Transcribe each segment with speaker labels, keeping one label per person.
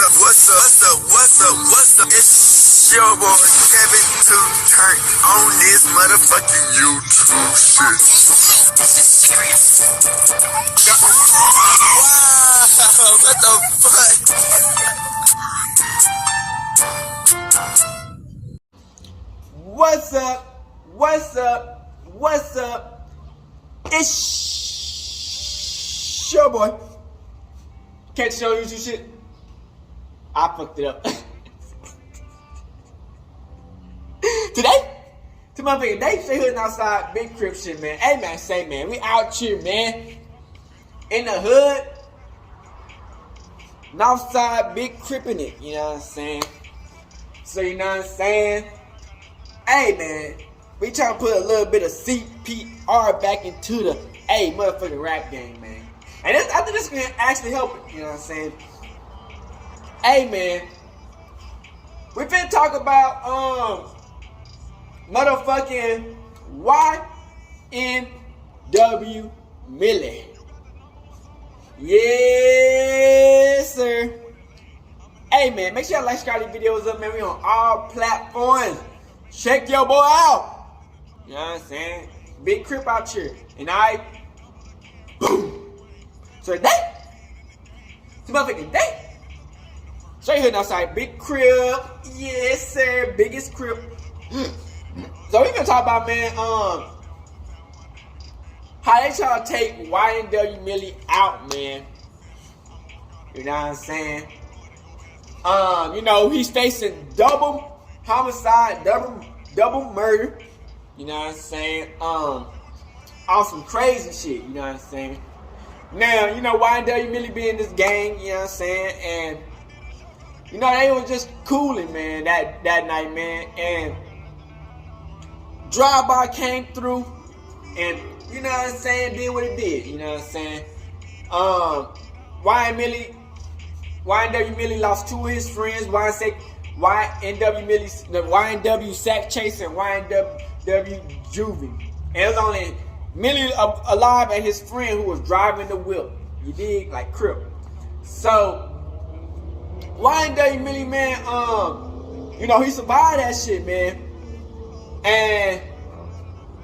Speaker 1: What's up? It's your boy Kevin to turn on this motherfucking YouTube shit. This is serious. Wow, what the fuck?
Speaker 2: What's up? It's your boy. Can't show you shit. I fucked it up. To my nigga, they stay hooding outside, big crib shit, man. Hey man, say man, we out here, man. In the hood. Northside, big crippin' it, you know what I'm saying? So you know what I'm saying? Hey man, we trying to put a little bit of CPR back into the motherfucking rap game, man. And I think this is gonna actually help it, you know what I'm saying? Hey man, we finna talk about motherfucking YNW Melly. Yes, sir. Hey man, make sure y'all like, subscribe these videos up, man. We on all platforms. Check your boy out. You know what I'm saying? Big crip out here. And boom. So today, it's motherfucking day. So you heard outside, big crib. Yes, sir. Biggest crib. So we gonna talk about, man, how they try to take YNW Melly out, man. You know what I'm saying? You know, he's facing double homicide, double murder. You know what I'm saying? On some crazy shit, you know what I'm saying? Now, you know, YNW Melly be in this gang, you know what I'm saying? And you know, they was just cooling, man, that night, man. And drive-by came through and, you know what I'm saying, did what it did, you know what I'm saying? YNW Melly lost two of his friends, YNW Sack Chase and YNW Juvie. And it was only Melly alive and his friend who was driving the whip. You dig? Like Crip. So YNW Melly, man, you know, he survived that shit, man. And,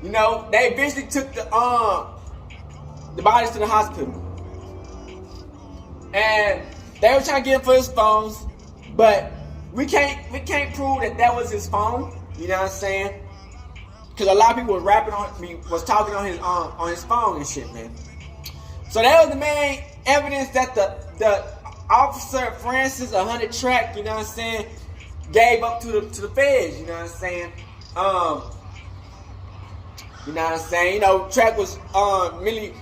Speaker 2: you know, they eventually took the bodies to the hospital. And they were trying to get him for his phones, but we can't prove that was his phone. You know what I'm saying? Because a lot of people was was talking on his phone and shit, man. So that was the main evidence that the Officer Francis 100 track, you know what I'm saying, gave up to the feds, you know what I'm saying. You know what I'm saying? You know, track was Melly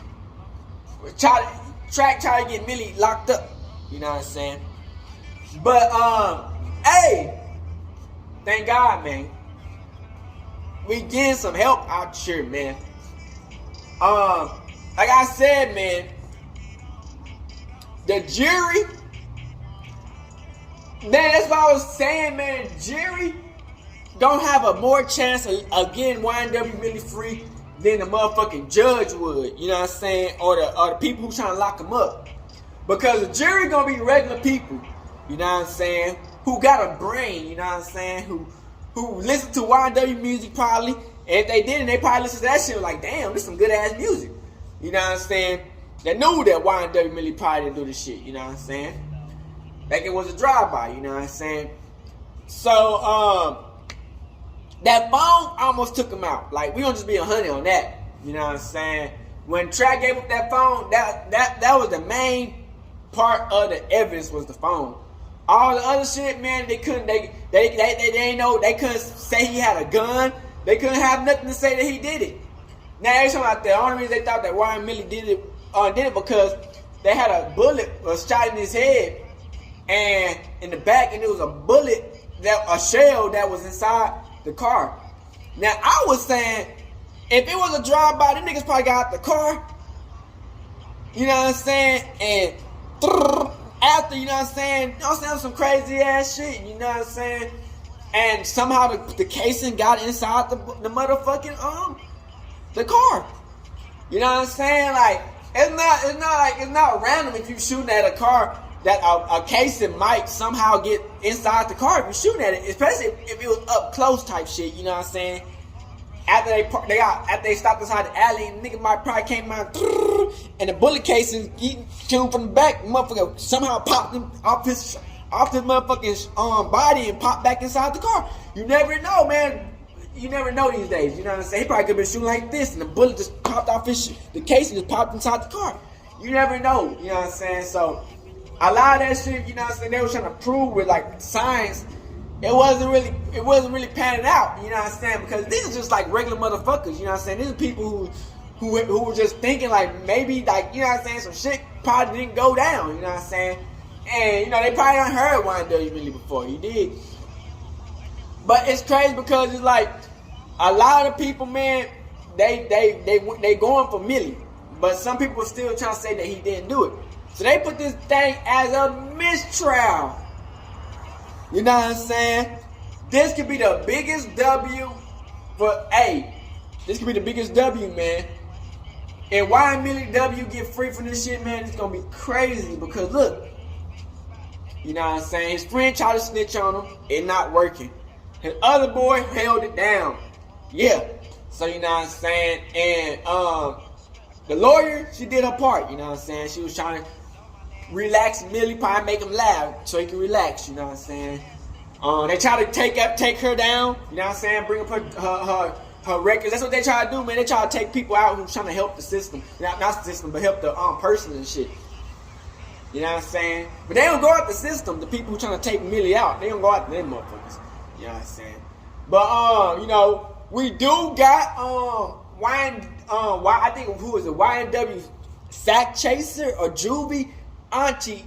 Speaker 2: tried to get Melly locked up, you know what I'm saying. But hey, thank God, man. We getting some help out here, man. Like I said, man, the jury, man, that's what I was saying, man. Jury gonna have a more chance of getting YNW Melly free than the motherfucking judge would, you know what I'm saying, or the people who trying to lock him up. Because the jury gonna be regular people, you know what I'm saying, who got a brain, you know what I'm saying, who listen to YNW music probably, and if they didn't, they probably listen to that shit like, damn, this some good ass music, you know what I'm saying. They knew that YNW Melly probably didn't do this shit, you know what I'm saying? Like it was a drive-by, you know what I'm saying? So, that phone almost took him out. Like, we gonna just be 100 on that, you know what I'm saying? When Track gave up that phone, that was the main part of the evidence, was the phone. All the other shit, man, they couldn't say he had a gun. They couldn't have nothing to say that he did it. Now, there's something out there. The only reason they thought that YNW Melly did it because they had a bullet shot in his head and in the back, and it was a shell that was inside the car. Now, I was saying, if it was a drive-by, them niggas probably got out the car, you know what I'm saying, and after, you know what I'm saying, some crazy ass shit, you know what I'm saying, and somehow the casing got inside the motherfucking the car. You know what I'm saying? Like, it's not random if you shooting at a car that a casing might somehow get inside the car if you're shooting at it, especially if it was up close type shit. You know what I'm saying? After they stopped inside the alley, and nigga might probably came out, and the bullet casing came from the back, motherfucker somehow popped him off his motherfucking body and popped back inside the car. You never know, man. You never know these days. You know what I'm saying? He probably could have been shooting like this, and the bullet just popped off the casing just popped inside the car. You never know. You know what I'm saying? So a lot of that shit, you know what I'm saying, they were trying to prove with like science. It wasn't really panning out, you know what I'm saying? Because these are just like regular motherfuckers, you know what I'm saying? These are people who were just thinking like maybe like, you know what I'm saying, some shit probably didn't go down, you know what I'm saying? And you know, they probably done heard YNW Melly before, you did. But it's crazy because it's like a lot of people, man, they going for Melly. But some people are still trying to say that he didn't do it. So they put this thing as a mistrial. You know what I'm saying? This could be the biggest W for this could be the biggest W, man. And why Melly W get free from this shit, man, it's gonna be crazy because look, you know what I'm saying? His friend tried to snitch on him, it not working. His other boy held it down. Yeah. So you know what I'm saying? And the lawyer, she did her part, you know what I'm saying? She was trying to relax Melly, probably make him laugh so he can relax, you know what I'm saying? They try to take her down, you know what I'm saying? Bring up her records. That's what they try to do, man. They try to take people out who's trying to help the system. Not the system, but help the person and shit. You know what I'm saying? But they don't go out the system, the people who trying to take Melly out. They don't go out to them motherfuckers. You know what I'm saying? But you know, we do got I think who is it? YNW Sack Chaser or Juvie Auntie,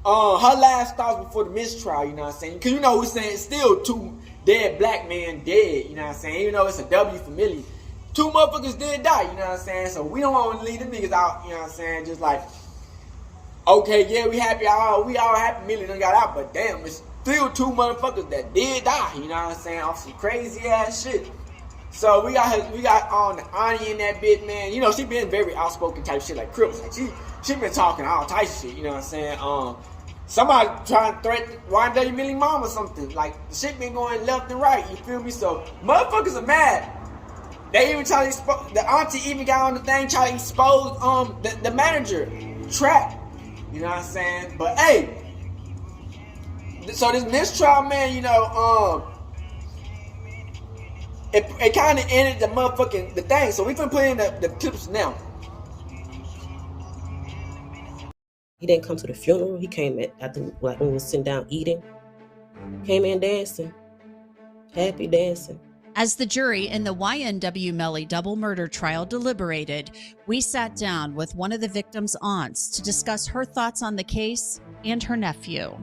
Speaker 2: her last thoughts before the mistrial, you know what I'm saying? Because you know we're saying it's still 2 dead black men dead, you know what I'm saying? Even though it's a W for Melly, 2 motherfuckers did die, you know what I'm saying? So we don't want to leave them niggas out, you know what I'm saying? Just like, okay, yeah, we all happy Melly done got out, but damn, it's still 2 motherfuckers that did die, you know what I'm saying? Off some crazy ass shit. So we got the Ani in that bit, man. You know, she been very outspoken type shit like Crips. Like she been talking all types of shit, you know what I'm saying? Somebody trying to threaten YNW Melly mom or something. Like the shit been going left and right, you feel me? So motherfuckers are mad. They even try to expose the auntie even got on the thing try to expose the manager, Trap. You know what I'm saying? But hey, so this mistrial, man, you know, it kind of ended the thing. So we finna put in the clips now.
Speaker 3: He didn't come to the funeral. He came after, like, when we was sitting down eating. Came in dancing, happy dancing.
Speaker 4: As the jury in the YNW Melly double murder trial deliberated, we sat down with one of the victim's aunts to discuss her thoughts on the case and her nephew.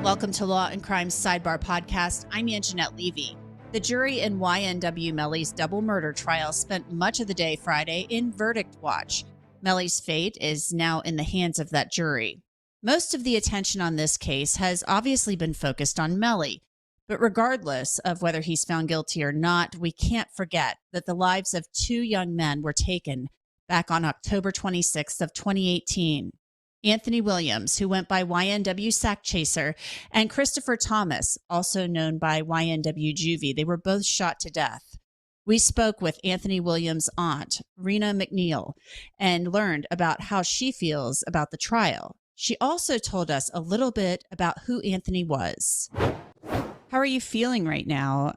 Speaker 4: Welcome to Law and Crime's Sidebar Podcast. I'm Anjanette Levy. The jury in YNW Melly's double murder trial spent much of the day Friday in verdict watch. Melly's fate is now in the hands of that jury. Most of the attention on this case has obviously been focused on Melly, but regardless of whether he's found guilty or not, we can't forget that the lives of 2 young men were taken back on October 26th of 2018. Anthony Williams, who went by YNW Sack Chaser, and Christopher Thomas, also known by YNW Juvie, they were both shot to death. We spoke with Anthony Williams' aunt, Rena McNeil, and learned about how she feels about the trial. She also told us a little bit about who Anthony was. How are you feeling right now?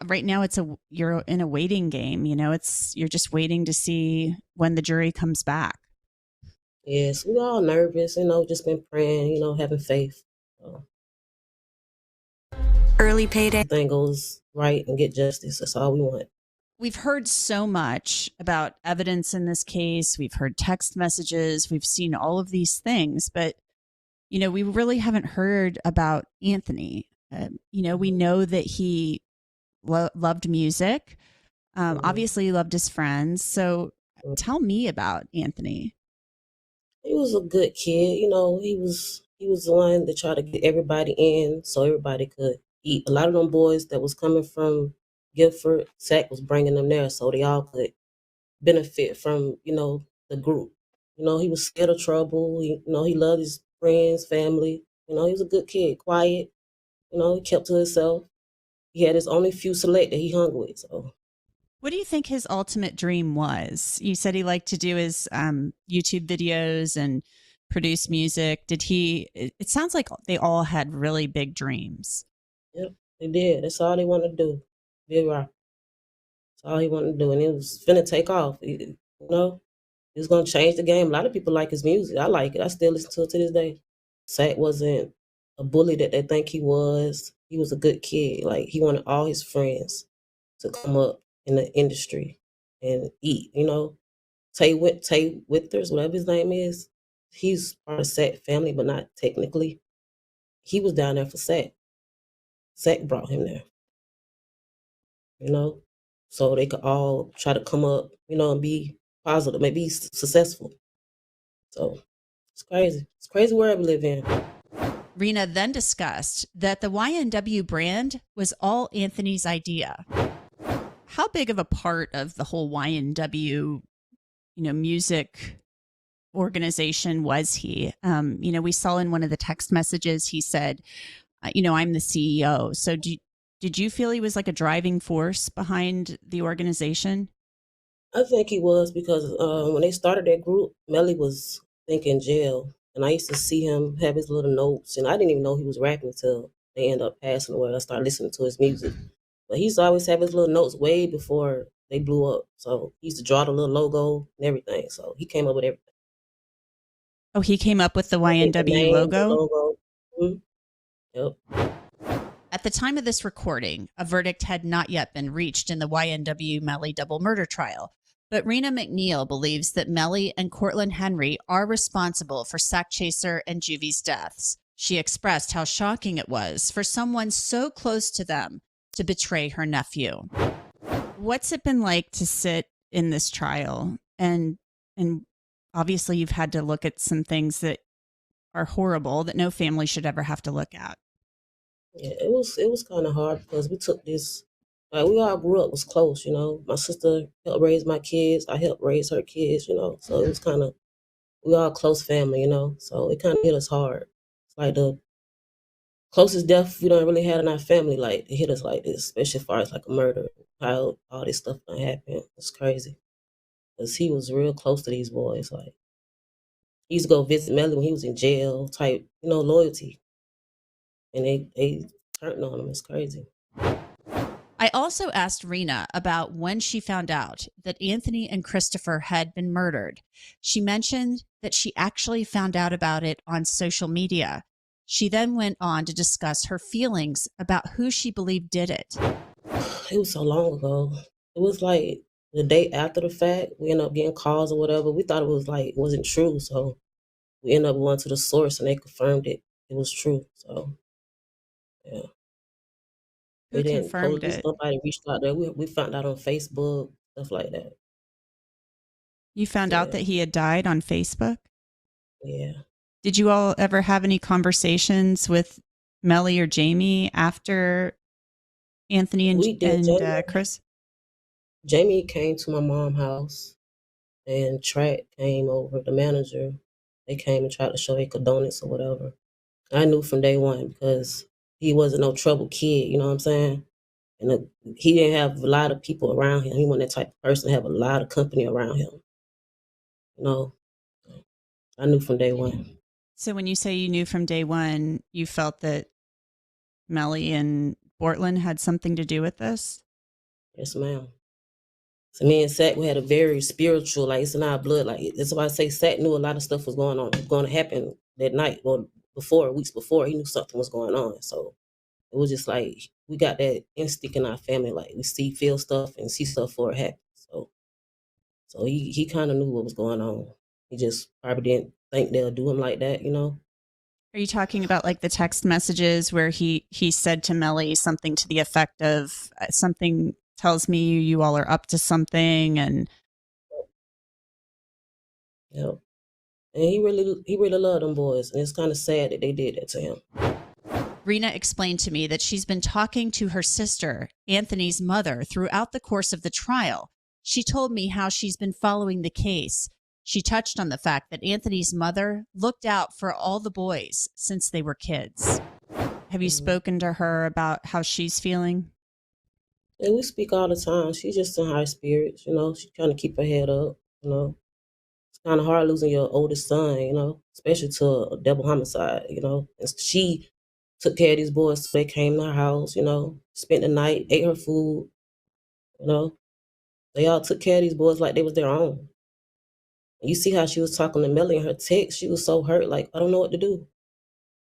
Speaker 4: Right now, you're in a waiting game. You know, you're just waiting to see when the jury comes back.
Speaker 3: Yes, we're all nervous, you know, just been praying, you know, having faith.
Speaker 5: Early payday.
Speaker 3: Everything goes right and get justice. That's all we want.
Speaker 4: We've heard so much about evidence in this case. We've heard text messages. We've seen all of these things, but, you know, we really haven't heard about Anthony. You know, we know that he loved music. Obviously, he loved his friends. So tell me about Anthony.
Speaker 3: He was a good kid, you know. He was the one that tried to get everybody in so everybody could eat. A lot of them boys that was coming from Guilford, Sack was bringing them there so they all could benefit from, you know, the group. You know, he was scared of trouble. He loved his friends, family. You know, he was a good kid, quiet. You know, he kept to himself. He had his only few select that he hung with. So,
Speaker 4: What do you think his ultimate dream was? You said he liked to do his YouTube videos and produce music. Did he? It sounds like they all had really big dreams.
Speaker 3: yep, they did. That's all they wanted to do. Be a rapper. That's all he wanted to do. And it was finna take off. You know, it was going to change the game. A lot of people like his music. I like it. I still listen to it to this day. Sack wasn't a bully that they think he was. He was a good kid. Like, he wanted all his friends to come up in the industry and eat, you know. Tay Withers, whatever his name is, he's part of Sack family, but not technically. He was down there for Sack. Sack brought him there, you know, so they could all try to come up, you know, and be positive, maybe be successful. So it's crazy. It's a crazy world we live in.
Speaker 4: Rena then discussed that the YNW brand was all Anthony's idea. How big of a part of the whole YNW, music organization was he? We saw in one of the text messages he said, I'm the CEO. So did you feel he was like a driving force behind the organization?
Speaker 3: I think he was because when they started that group, Melly was, I think, in jail. And I used to see him have his little notes. And I didn't even know he was rapping until they ended up passing away. I started listening to his music. But he used to always have his little notes way before they blew up. So he used to draw the little logo and everything. So he came up with everything.
Speaker 4: Oh, he came up with the YNW logo?
Speaker 3: The logo. Mm-hmm. Yep.
Speaker 4: At the time of this recording, a verdict had not yet been reached in the YNW Melly double murder trial. But Rena McNeil believes that Melly and Cortland Henry are responsible for Sack Chaser and Juvie's deaths. She expressed how shocking it was for someone so close to them to betray her nephew. What's it been like to sit in this trial? And obviously you've had to look at some things that are horrible that no family should ever have to look at.
Speaker 3: Yeah, it was kind of hard because we took this. Like, we all grew up, was close, you know. My sister helped raise my kids. I helped raise her kids, you know. So it was kind of, we all close family, you know. So it kind of hit us hard. It's like the closest death we don't really had in our family. Like, it hit us like this, especially as far as like a murder, how all this stuff done happened. It's crazy. Because he was real close to these boys. Like, he used to go visit Melly when he was in jail, type, you know, loyalty. And they turned on him. It's crazy.
Speaker 4: I also asked Rena about when she found out that Anthony and Christopher had been murdered. She mentioned that she actually found out about it on social media. She then went on to discuss her feelings about who she believed did it.
Speaker 3: It was so long ago. It was like the day after the fact. We ended up getting calls or whatever. We thought it was like, it wasn't true. So we ended up going to the source and they confirmed it. It was true. So, yeah.
Speaker 4: Who confirmed it?
Speaker 3: Nobody reached out there. We found out on Facebook, stuff like that.
Speaker 4: You found out that he had died on Facebook?
Speaker 3: Yeah.
Speaker 4: Did you all ever have any conversations with Melly or Jamie after Anthony and Chris?
Speaker 3: Jamie came to my mom's house and Track came over, the manager. They came and tried to show their condolence or whatever. I knew from day one because he wasn't no trouble kid, you know what I'm saying? And he didn't have a lot of people around him. He wasn't that type of person to have a lot of company around him. You know, I knew from day one.
Speaker 4: So when you say you knew from day one, you felt that Melly and Portland had something to do with this?
Speaker 3: Yes, ma'am. So me and Sack, we had a very spiritual, like, it's in our blood. Like, that's why I say Sack knew a lot of stuff was going on, going to happen that night or weeks before. He knew something was going on. So it was just like, we got that instinct in our family. Like, we feel stuff and see stuff before it happens. So he kind of knew what was going on. He just probably didn't think they'll do him like that, you know?
Speaker 4: Are you talking about like the text messages where he said to Melly something to the effect of something tells me you all are up to something? And
Speaker 3: yeah, and he really loved them boys, and it's kind of sad that they did that to him.
Speaker 4: Rena explained to me that she's been talking to her sister, Anthony's mother, throughout the course of the trial. She told me how she's been following the case. She touched on the fact that Anthony's mother looked out for all the boys since they were kids. Have you spoken to her about how she's feeling?
Speaker 3: And we speak all the time. She's just in high spirits, you know. She's trying to keep her head up, you know. It's kind of hard losing your oldest son, you know, especially to a double homicide, you know. And she took care of these boys. So they came to her house, you know, spent the night, ate her food, you know. They all took care of these boys like they was their own. And you see how she was talking to Melly in her text. She was so hurt, like, I don't know what to do.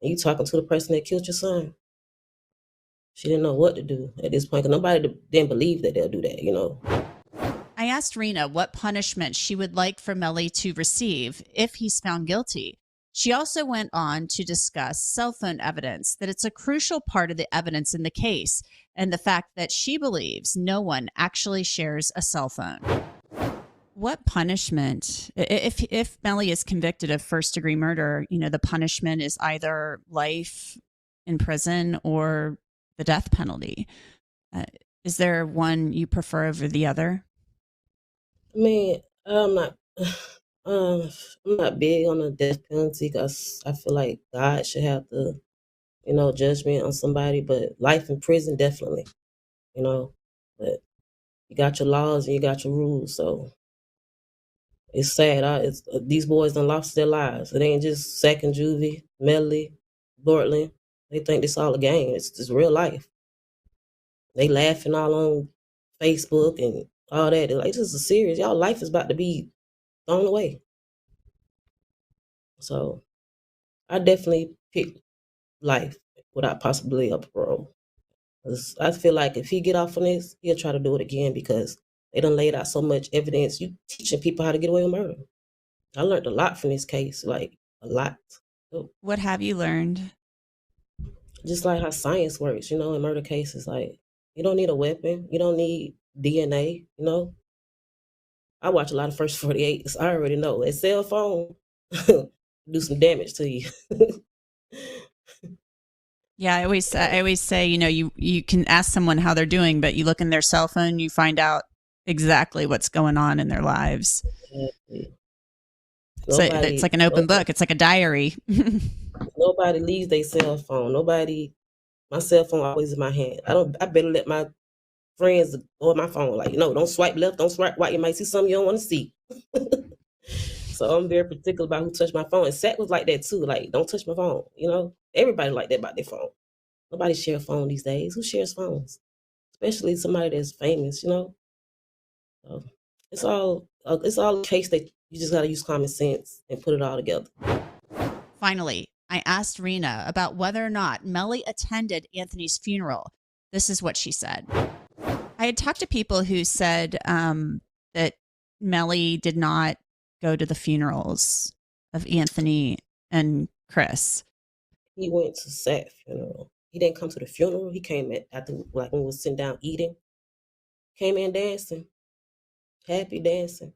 Speaker 3: And you talking to the person that killed your son. She didn't know what to do at this point, because nobody didn't believe that they'll do that, you know.
Speaker 4: I asked Rena what punishment she would like for Melly to receive if he's found guilty. She also went on to discuss cell phone evidence, that it's a crucial part of the evidence in the case, and the fact that she believes no one actually shares a cell phone. What punishment, if Melly is convicted of first-degree murder, you know, the punishment is either life in prison or the death penalty. Is there one you prefer over the other?
Speaker 3: I mean, I'm not big on the death penalty, because I feel like God should have the, you know, judgment on somebody. But life in prison, definitely, you know. But you got your laws and you got your rules, so it's sad. These boys done lost their lives. It ain't just second juvie, Melly, Bortland. They think this all a game. It's just real life. They laughing all on Facebook and all that. They're like, this is serious. Y'all life is about to be thrown away. So I definitely pick life without possibility of parole. 'Cause I feel like if he get off on this, he'll try to do it again, because they done laid out so much evidence. You teaching people how to get away with murder. I learned a lot from this case, like a lot. So,
Speaker 4: What have you learned?
Speaker 3: just like how science works, you know, in murder cases, like you don't need a weapon, you don't need DNA, you know. I watch a lot of First 48, so I already know a cell phone do some damage to you.
Speaker 4: Yeah, I always say, you know, you can ask someone how they're doing, but you look in their cell phone, you find out exactly what's going on in their lives. So it's like an open book. It's like a diary.
Speaker 3: Nobody leaves their cell phone. My cell phone always in my hand. I better let my friends go on my phone. Like, no, don't swipe left, don't swipe right. You might see something you don't want to see. So I'm very particular about who touched my phone. And Seth was like that too. Like, don't touch my phone. You know, everybody like that about their phone. Nobody shares a phone these days. Who shares phones? Especially somebody that's famous, you know. So it's all a case that you just got to use common sense and put it all together.
Speaker 4: Finally, I asked Rena about whether or not Melly attended Anthony's funeral. This is what she said. I had talked to people who said that Melly did not go to the funerals of Anthony and Chris.
Speaker 3: He went to Seth's funeral. He didn't come to the funeral. He came after, like, when we was sitting down eating. Came in dancing, happy dancing.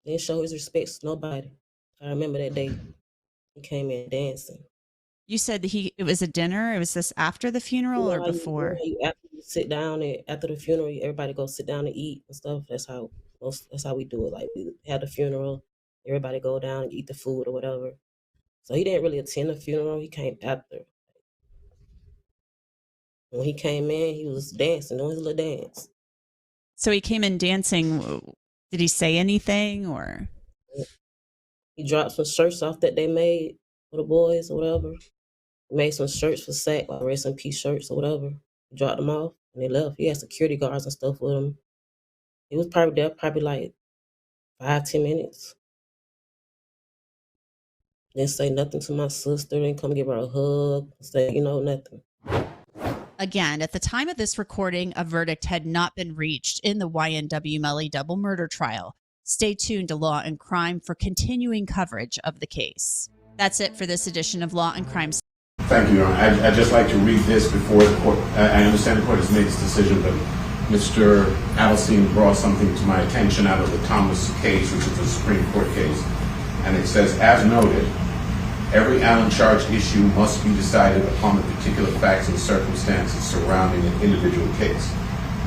Speaker 3: Didn't show his respects to nobody. I remember that day. He came in dancing.
Speaker 4: You said that it was a dinner. Was this after the funeral or before?
Speaker 3: After you sit down and after the funeral, everybody go sit down and eat and stuff. That's how we do it. Like, we had the funeral, everybody go down and eat the food or whatever. So he didn't really attend the funeral. He came after. When he came in, he was dancing, doing his little dance.
Speaker 4: So he came in dancing. Did he say anything, or?
Speaker 3: He dropped some shirts off that they made for the boys or whatever. He made some shirts for SAC, like rest in peace shirts or whatever. He dropped them off and they left. He had security guards and stuff with him. He was probably there like 5-10 minutes. Didn't say nothing to my sister, didn't come give her a hug, say, you know, nothing.
Speaker 4: Again, at the time of this recording, a verdict had not been reached in the YNW Melly double murder trial. Stay tuned to Law and Crime for continuing coverage of the case. That's it for this edition of Law and Crime.
Speaker 5: Thank you, Your Honor. I'd just like to read this before the court. I understand the court has made its decision, but Mr. Adelstein brought something to my attention out of the Thomas case, which is a Supreme Court case. And it says, as noted, every Allen charge issue must be decided upon the particular facts and circumstances surrounding an individual case.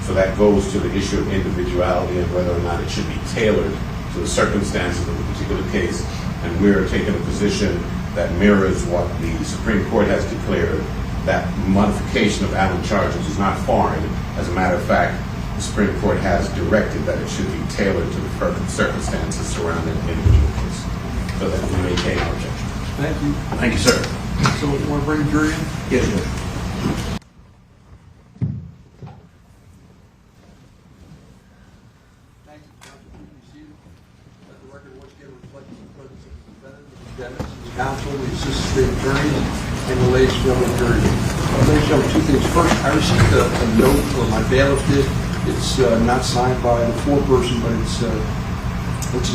Speaker 5: So that goes to the issue of individuality and whether or not it should be tailored to the circumstances of the particular case, and we're taking a position that mirrors what the Supreme Court has declared, that modification of Allen charges is not foreign. As a matter of fact, the Supreme Court has directed that it should be tailored to the circumstances surrounding the individual case, so that we maintain our objection.
Speaker 6: Thank you.
Speaker 5: Thank you, sir.
Speaker 6: So you want to bring the jury in?
Speaker 5: Yes, sir.
Speaker 6: Thank you, counsel. Please be seated. Let the record once again reflect the presence of the defendant, the counsel, the assistant state attorneys, and the ladies and gentlemen jury. Ladies and gentlemen, two things. First, I received a note, or my bailiff did. It's not signed by the foreperson, but it's a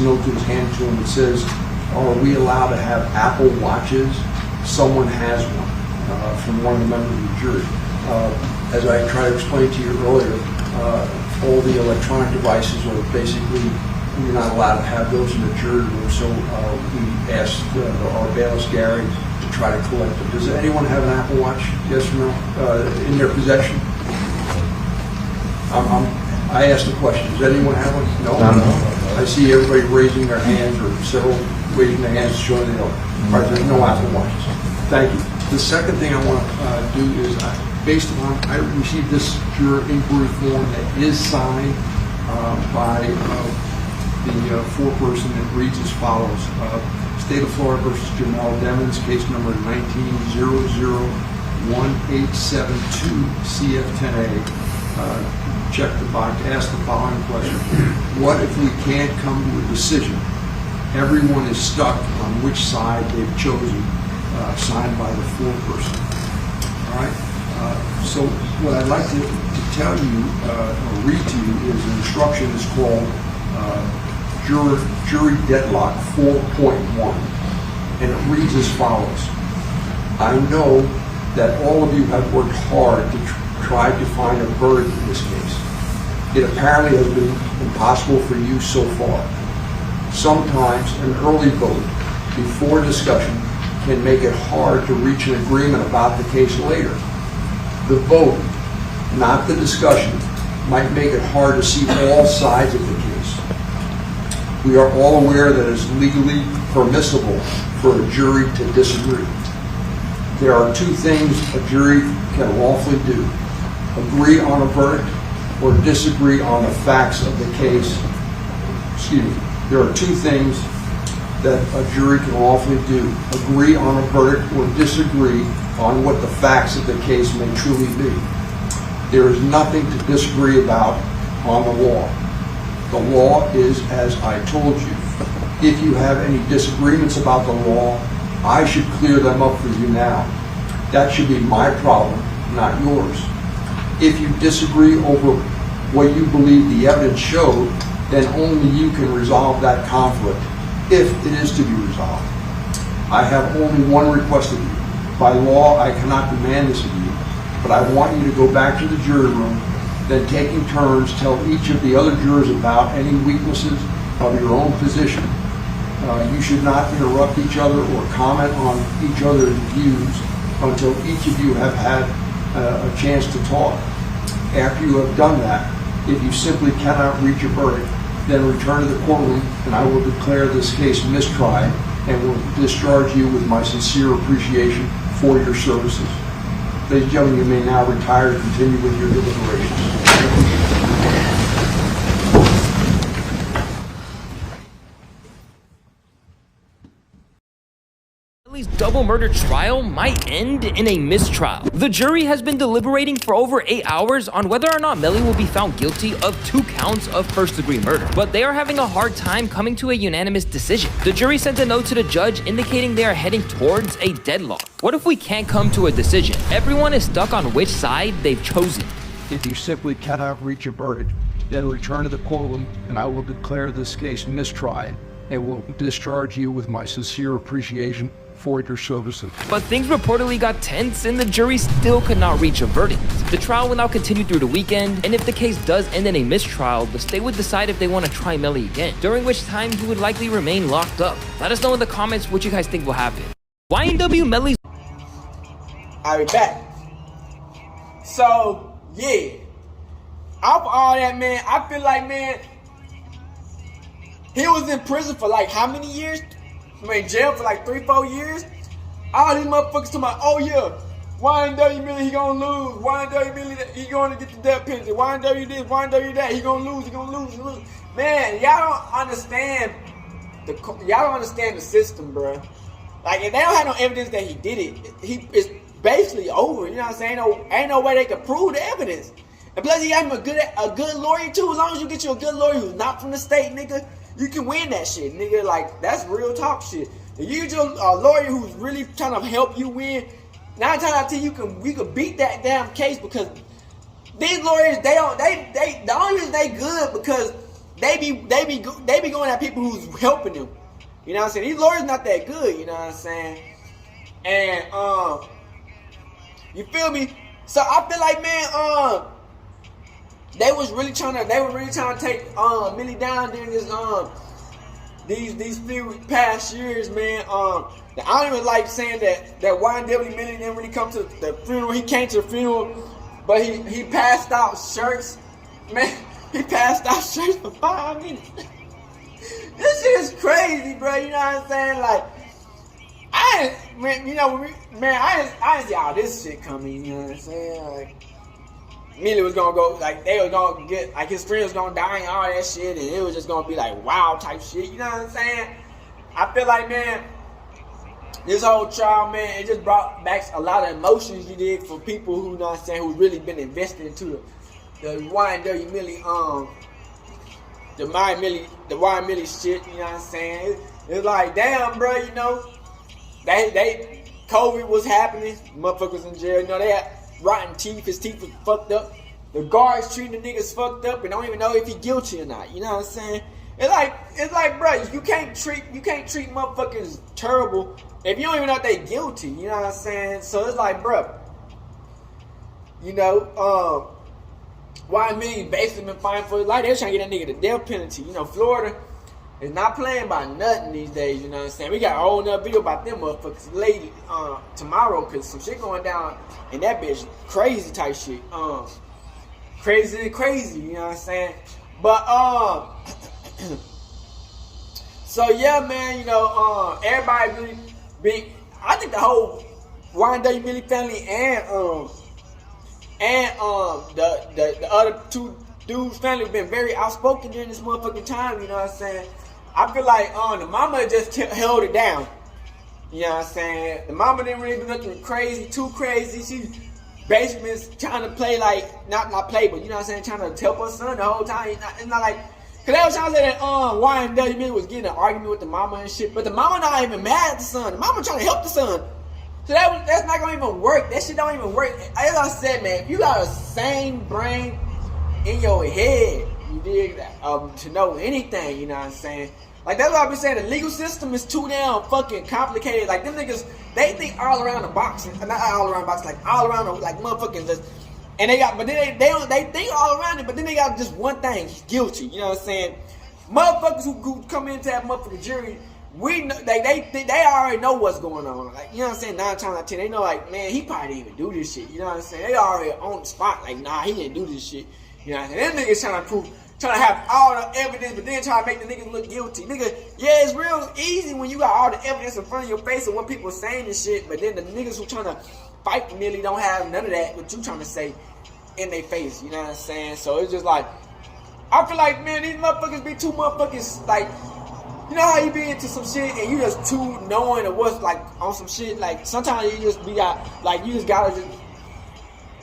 Speaker 6: note that was handed to him. It says, "Are we allowed to have Apple Watches?" Someone has one from one of the members of the jury. As I tried to explain to you earlier, all the electronic devices are basically, you're not allowed to have those in the jury room, so we asked our bailiff, Gary, to try to collect them. Does anyone have an Apple Watch? Yes or no? In their possession? I asked the question. Does anyone have one? No? I see everybody raising their hands, or several raising their hands showing they don't. All right, there's no Apple Watches. Thank you. The second thing I want to do is, based upon, I received this juror inquiry form that is signed by the foreperson that reads as follows. State of Florida versus Jamal Demons, case number 19-001872 CF10A. Check the box, ask the following question. What if we can't come to a decision? Everyone is stuck on which side they've chosen, signed by the foreperson. All right? So what I'd like to tell you, or read to you, is an instruction that's called Jury Deadlock 4.1. And it reads as follows. I know that all of you have worked hard to try to find a verdict in this case. It apparently has been impossible for you so far. Sometimes an early vote before discussion can make it hard to reach an agreement about the case later. The vote, not the discussion, might make it hard to see all sides of the case. We are all aware that it is legally permissible for a jury to disagree. There are two things a jury can lawfully do: agree on a verdict or disagree on the facts of the case. Excuse me. There are two things that a jury can lawfully do: agree on a verdict or disagree on what the facts of the case may truly be. There is nothing to disagree about on the law. The law is as I told you. If you have any disagreements about the law, I should clear them up for you now. That should be my problem, not yours. If you disagree over what you believe the evidence showed, then only you can resolve that conflict, if it is to be resolved. I have only one request of you. By law, I cannot demand this of you, but I want you to go back to the jury room, then taking turns, tell each of the other jurors about any weaknesses of your own position. You should not interrupt each other or comment on each other's views until each of you have had a chance to talk. After you have done that, if you simply cannot reach a verdict, then return to the courtroom and I will declare this case mistried and will discharge you with my sincere appreciation for your services. Ladies and gentlemen, you may now retire to continue with your deliberations.
Speaker 7: Melly's double murder trial might end in a mistrial. The jury has been deliberating for over 8 hours on whether or not Melly will be found guilty of 2 counts of first-degree murder, but they are having a hard time coming to a unanimous decision. The jury sent a note to the judge indicating they are heading towards a deadlock. What if we can't come to a decision? Everyone is stuck on which side they've chosen.
Speaker 6: If you simply cannot reach a verdict, then return to the courtroom and I will declare this case mistried and will discharge you with my sincere appreciation for your services.
Speaker 7: But things reportedly got tense and the jury still could not reach a verdict. The trial will now continue through the weekend, and if the case does end in a mistrial, the state would decide if they want to try Melly again, during which time he would likely remain locked up. Let us know in the comments what you guys think will happen. YNW Melly's...
Speaker 2: I'll be back. So, yeah. Off all that, man, I feel like, man, He was in prison for like how many years? I mean, jail for like 3-4 years. All these motherfuckers talking about, oh yeah, YNW Melly, he gonna lose. YNW Melly, he gonna get the death penalty. YNW this, YNW that, he gonna lose, he gonna lose, he lose. Man, y'all don't understand the system, bro. Like, if they don't have no evidence that he did it, it's basically over. You know what I'm saying? Ain't no way they can prove the evidence. And plus, he got him a good lawyer too. As long as you get you a good lawyer who's not from the state, nigga, you can win that shit, nigga. Like, that's real talk shit. If you get a lawyer who's really trying to help you win, 9 times out of 10 you can beat that damn case, because these lawyers, the only reason they good because they be going at people who's helping them. You know what I'm saying? These lawyers not that good, you know what I'm saying? And you feel me? So I feel like, man, they were really trying to take Melly down during this these few past years, man. I don't even like saying that YNW Melly didn't really come to the funeral. He came to the funeral, but he passed out shirts. Man, he passed out shirts for 5 minutes. This shit is crazy, bro. You know what I'm saying? Like, I didn't see all this shit coming. You know what I'm saying? Like, Melly was gonna go, like, they was gonna get, like, his friend was gonna die and all that shit, and it was just gonna be like wow type shit. You know what I'm saying? I feel like, man, this whole trial, man, it just brought back a lot of emotions, you did, for people who, you know what I'm saying, who really been invested into the YNW Melly, the YN Melly shit. You know what I'm saying? It's like, damn, bro, you know, they COVID was happening, motherfuckers in jail, you know, they had rotten teeth, his teeth was fucked up. The guards treating the niggas fucked up and don't even know if he guilty or not. You know what I'm saying? It's like, bro, you can't treat motherfuckers terrible if you don't even know if they guilty. You know what I'm saying? So it's like, bro, you know, YN Melly basically been fined for his life. They're trying to get that nigga the death penalty. You know, Florida is not playing by nothing these days. You know what I'm saying? We got a whole nother video about them motherfuckers later tomorrow, because some shit going down in that bitch, crazy type shit. Crazy, you know what I'm saying? But so yeah, man, you know, everybody really big. I think the whole YNW Melly family and the other two dudes' family have been very outspoken during this motherfucking time. You know what I'm saying? I feel like the mama just held it down. You know what I'm saying? The mama didn't really do nothing crazy, too crazy. She basically been trying to play like, not play, but you know what I'm saying, trying to help her son the whole time. It's not like, cause they was trying to say that YNW Melly was getting an argument with the mama and shit, but the mama not even mad at the son. The mama trying to help the son. So that's not gonna even work. That shit don't even work. As I said, man, if you got a sane brain in your head, you dig that, to know anything, you know what I'm saying? Like, that's why I be saying the legal system is too damn fucking complicated. Like, them niggas, they think all around the box, not all around the box, like all around the, like, motherfucking just, and they got, but then they think all around it, but then they got just one thing, guilty. You know what I'm saying? Motherfuckers who come into that motherfucking jury, we know, they already know what's going on. Like, you know what I'm saying? 9 times out of 10, they know, like, man, he probably didn't even do this shit. You know what I'm saying? They already on the spot, like, nah, he didn't do this shit. You know what I'm saying? Them niggas trying to have all the evidence, but then trying to make the niggas look guilty. Nigga, yeah, it's real easy when you got all the evidence in front of your face of what people are saying and shit, but then the niggas who trying to fight Melly don't have none of that, what you trying to say in their face. You know what I'm saying? So it's just like, I feel like, man, these motherfuckers be too motherfuckers, like, you know how you be into some shit and you just too knowing of what's, like, on some shit, like, sometimes you just be out, like, you just gotta just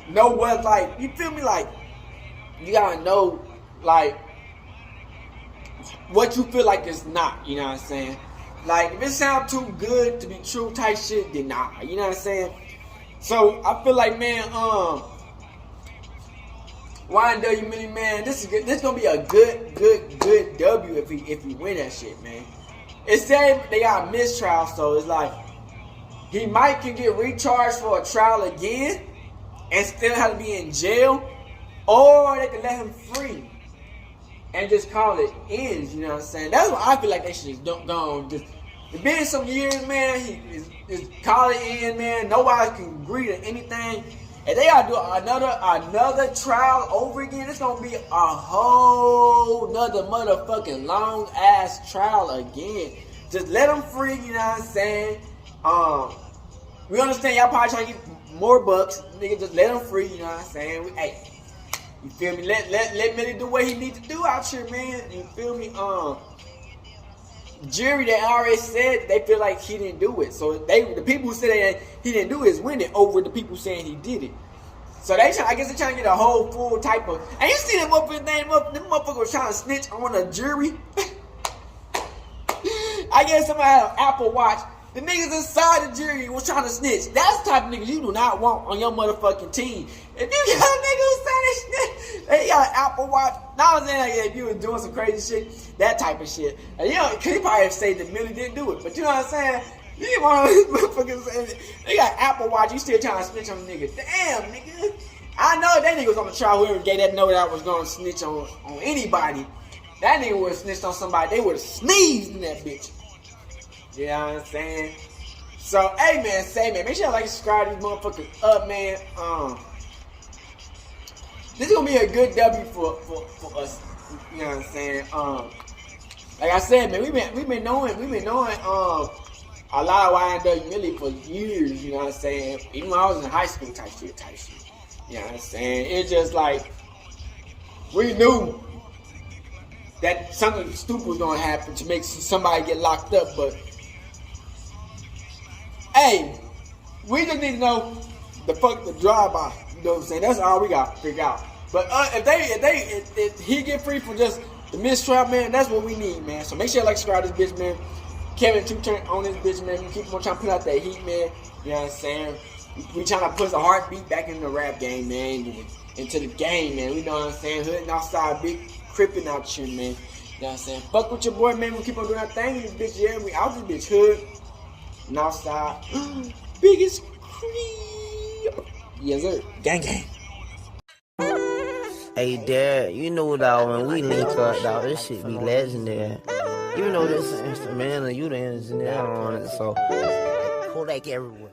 Speaker 2: know what, like, you feel me, like, you gotta know, like, what you feel like it's not, you know what I'm saying? Like, if it sound too good to be true type shit, then nah, you know what I'm saying? So, I feel like, man, YNW Melly, man, this gonna be a good W if he win that shit, man. It said they got a mistrial, so it's like he might can get recharged for a trial again and still have to be in jail, or they can let him free and just call it ends. You know what I'm saying? That's what I feel like they should go on. Just it's been some years, man. He call it in, man. Nobody can agree to anything. If they gotta do another trial over again, it's gonna be a whole nother motherfucking long ass trial again. Just let them free, you know what I'm saying? We understand y'all probably trying to get more bucks. Nigga, just let them free, you know what I'm saying? Hey, you feel me? Let Melly do what he need to do out here, man. You feel me? Jury that already said they feel like he didn't do it. So the people who said that he didn't do it is winning over the people saying he did it. So I guess they're trying to get a whole full type of. And you see them motherfucker was trying to snitch on a jury. I guess somebody had an Apple Watch. The niggas inside the jury was trying to snitch. That's the type of niggas you do not want on your motherfucking team. If you got a nigga who saying snitch, they got an Apple Watch. Now I'm saying like if you was doing some crazy shit, that type of shit. And you know, cause he probably say that Melly didn't do it. But you know what I'm saying? You get one of these motherfuckers saying they got Apple Watch, you still trying to snitch on the nigga. Damn, nigga. I know that nigga was on the trial. Whoever gave that note that was gonna snitch on anybody. That nigga would have snitched on somebody. They would have sneezed in that bitch. You know what I'm saying? So, hey man, make sure y'all like and subscribe to these motherfuckers up, man. This is gonna be a good W for us. You know what I'm saying? Like I said, man, we've been knowing a lot of YNW Melly for years. You know what I'm saying? Even when I was in high school, type shit. You know what I'm saying? It's just like we knew that something stupid was gonna happen to make somebody get locked up, but hey, we just need to know the drive-by. You know what I'm saying? That's all we got to figure out. But if he get free for just the mistrial, man, that's what we need, man. So make sure you like, subscribe to this bitch, man. Kevin 2 turn on this bitch, man. We keep on trying to put out that heat, man. You know what I'm saying? We trying to put the heartbeat back in the rap game, man. Into the game, man. We know what I'm saying? Hooding outside, big crippin' out here, man. You know what I'm saying? Fuck with your boy, man. We keep on doing our thing in this bitch, yeah. We out this bitch hood. Northside, biggest creep. Yes, sir. Gang, gang.
Speaker 8: Hey, Dad, you know, dog, when we link up, dog, this shit be legendary. You know this instrumental, you the engineer on it, so Kodak everywhere.